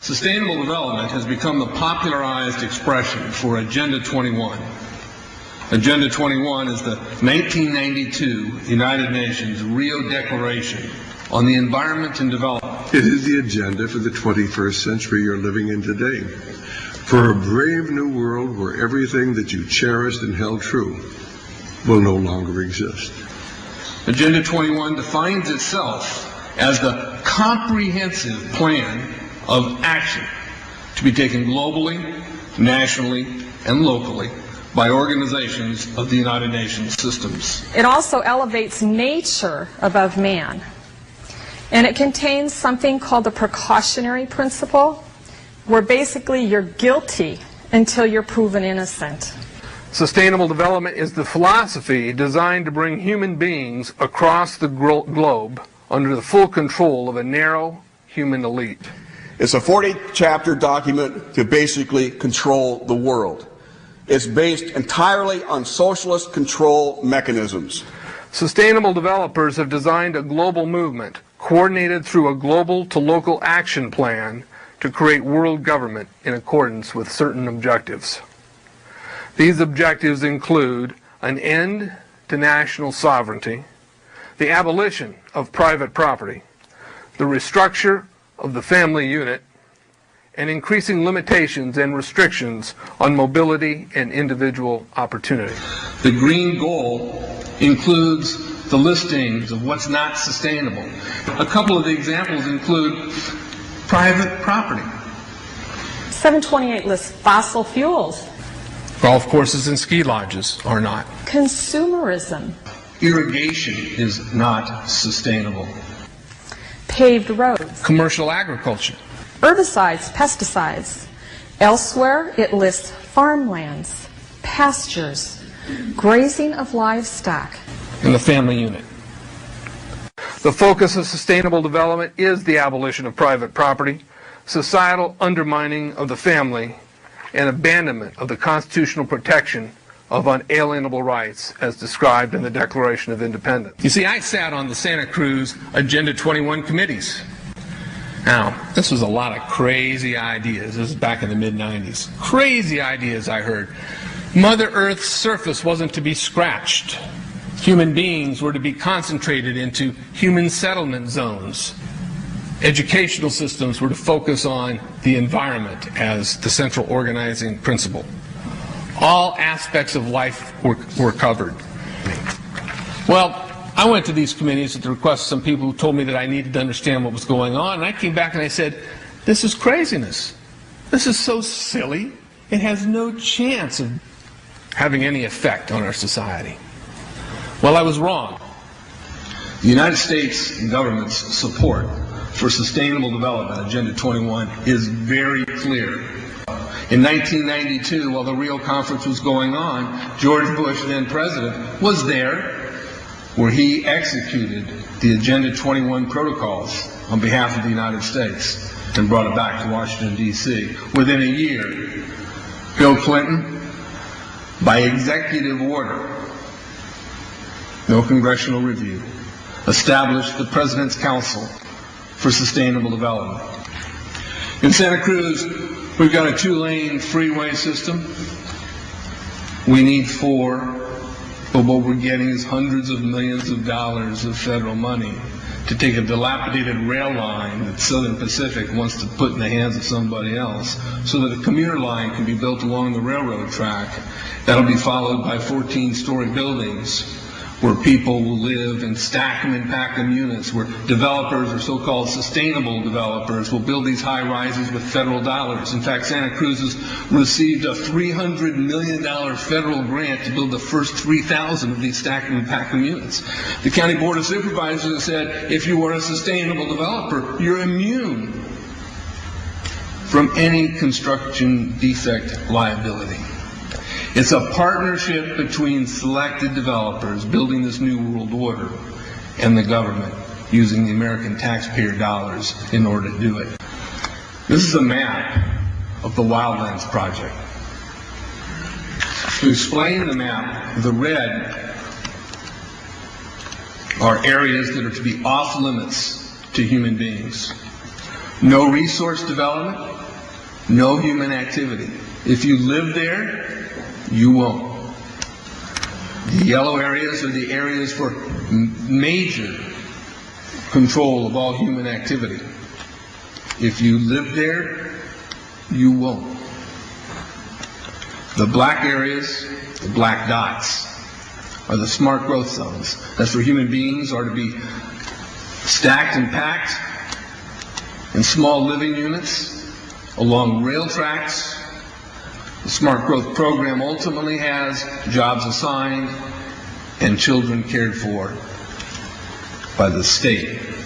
Sustainable development has become the popularized expression for Agenda 21. Agenda 21 is the 1992 United Nations Rio Declaration on the Environment and Development. It is the agenda for the 21st century you're living in today. For a brave new world where everything that you cherished and held true will no longer exist. Agenda 21 defines itself as the comprehensive plan of action to be taken globally, nationally, and locally by organizations of the United Nations systems. It also elevates nature above man. And it contains something called the precautionary principle, where basically you're guilty until you're proven innocent. Sustainable development is the philosophy designed to bring human beings across the globe under the full control of a narrow human elite. It's a 40-chapter document to basically control the world. It's based entirely on socialist control mechanisms. Sustainable developers have designed a global movement coordinated through a global to local action plan to create world government in accordance with certain objectives. These objectives include an end to national sovereignty, the abolition of private property, the restructure of the family unit, and increasing limitations and restrictions on mobility and individual opportunity. The green goal includes the listings of what's not sustainable. A couple of the examples include private property. 728 lists fossil fuels. Golf courses and ski lodges are not. Consumerism. Irrigation is not sustainable. Paved roads. Commercial agriculture. Herbicides, pesticides. Elsewhere, it lists farmlands, pastures, grazing of livestock. And the family unit. The focus of sustainable development is the abolition of private property, societal undermining of the family, and abandonment of the constitutional protection of unalienable rights as described in the Declaration of Independence. You see, I sat on the Santa Cruz Agenda 21 committees. Now, this was a lot of crazy ideas. This was back in the mid-90s. Crazy ideas I heard. Mother Earth's surface wasn't to be scratched. Human beings were to be concentrated into human settlement zones. Educational systems were to focus on the environment as the central organizing principle. All aspects of life were covered. Well, I went to these committees at the request of some people who told me that I needed to understand what was going on, and I came back and I said, this is craziness. This is so silly. It has no chance of having any effect on our society. Well, I was wrong. The United States government's support for sustainable development, Agenda 21, is very clear. In 1992, while the Rio Conference was going on, George Bush, then president, was there where he executed the Agenda 21 protocols on behalf of the United States and brought it back to Washington, D.C. Within a year, Bill Clinton, by executive order, no congressional review, established the President's Council for Sustainable Development. In Santa Cruz, we've got a 2-lane freeway system. We need 4, but what we're getting is hundreds of millions of dollars of federal money to take a dilapidated rail line that Southern Pacific wants to put in the hands of somebody else so that a commuter line can be built along the railroad track. That'll be followed by 14-story buildings where people will live and stack them and pack them units, where developers or so-called sustainable developers will build these high rises with federal dollars. In fact, Santa Cruz has received a $300 million federal grant to build the first 3,000 of these stack them and pack them units. The County Board of Supervisors has said, if you are a sustainable developer, you're immune from any construction defect liability. It's a partnership between selected developers building this new world order and the government using the American taxpayer dollars in order to do it. This is a map of the Wildlands Project. To explain the map, the red are areas that are to be off limits to human beings. No resource development, no human activity. If you live there, you won't. The yellow areas are the areas for major control of all human activity. If you live there, you won't. The black areas, the black dots, are the smart growth zones. That's where human beings are to be stacked and packed in small living units along rail tracks. The smart growth program ultimately has jobs assigned and children cared for by the state.